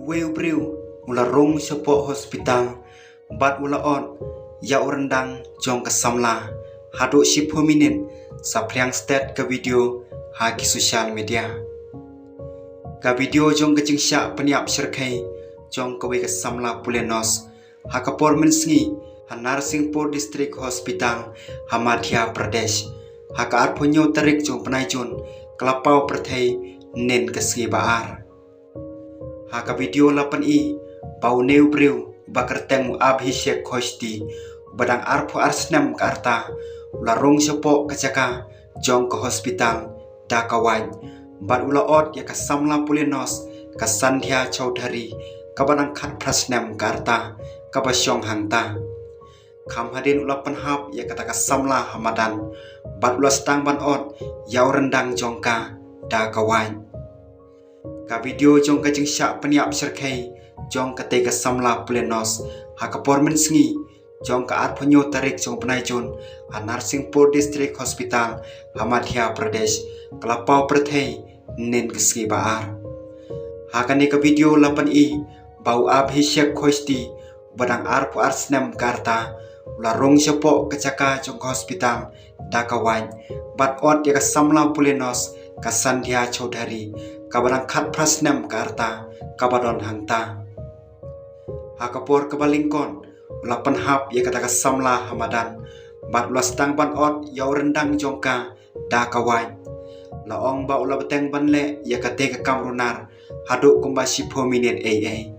Weu briu ula rong sepo hospital bat ula on ya rendang jong ke samla hadu 10 minit sapriang stat ke video ha ki social media ka video jong ke cingsya peniap serkai jong ke we ke samla pulenos ha kapor mensngi ha Narsingpur District Hospital ha Madhya Pradesh ha ka arponyo tarik jong penaijun kelapau perthai nen ke sgi baar ha ka video lapan i bau neu briu bakerteng Abhishek Khosti badang arpo arsnam ka arta larong sepo kacaka jong ke hospital Dakawan bat ula ot ya ka samla pulenos ka Sandhya Chaudhary ka badang khat prasnam ka arta ka basyong hangta kham hadin ula panhap ya kata ka samla hamadan bat ula stang ban ot ya rendang jong ka Dakawan ka video jong ka cingsya peniap serkai jong ka tega samla pulenos ha ka pormen sngi jong ka arponyo tarik jong penaijun ha Narsingpur District Hospital ha Madhya Pradesh kelapau perthai nen keski baar ha ka ne ka video lapan i bau Abhishek Khosti badang arpo arsnam karta larong sepo kecaka jong ka hospital Dakawan bat ot ya ka samla pulenos ka Sandhya Chaudhary ka badang khat prasnam ka arta ka badon hangta ha kapor ka balingkon lapan hap ya kata ka samla hamadan bat ulas tang ban ot ya rendang jong ka Dakawan laong ba ula beteng ban le ya kate ka kamrunar hadu kumba 10 minit ai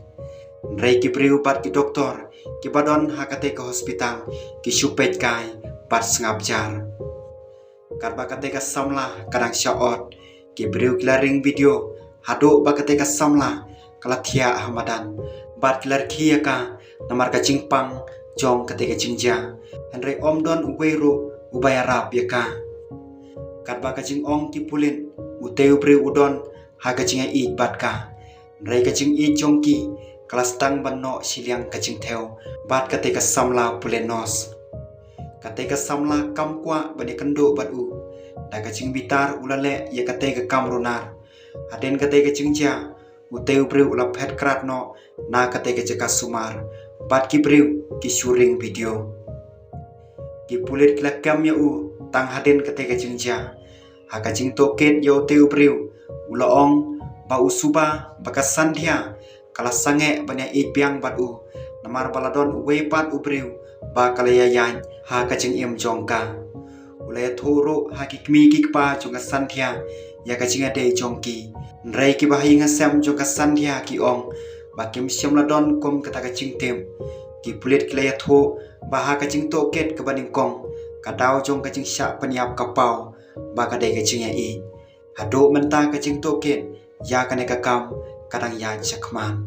rei ki priu bat ki doktor ki badon ha kate ka hospital ki supet kai bat sngap jar karba kate ka samla kadang syaot ki priu klaring video hadu ba kate ka samla kalathia hamadan bat klar khia ka namar ka cingpang jong kate ka cingja henry omdon uweru ubayarap ya ka karba ka cing ong ki pulin uteu bre udon ha ka cinga i bat ka rei ka cing i jong ki kelas tang banno siliang ka cing theo bat kate ka samla pulenos kate ka samla kamkwa bani kendo bat u da ka cing bitar ulale ya kate ka kamrunar aden kate ka cingja uteu bre ula phet krat no na kate ka ceka sumar bat ki bre ki syuring video ki pulit klakam ya u tang haden kate ka cingja ha ka cing toket yo teu bre ula ong ba usuba baka Sandhya kala sange banya i piang bat u namar baladon we pat u bre ba kalayayan ha ka cing im jongka ulaya thoro ha ki kmi ki pa jonga Sandhya ya ka cinga de jongki rei ki bahi ngasam jonga Sandhya ki ong bakim syamladon kom kata ka cingtem ki pulit klaya tho baha ka cing toket ke baning kong kadau jong ka cing syak peniap kapau ba ka de ka cinga i hado menta ka cing toket ya ka ne ka kam kadang ya chakman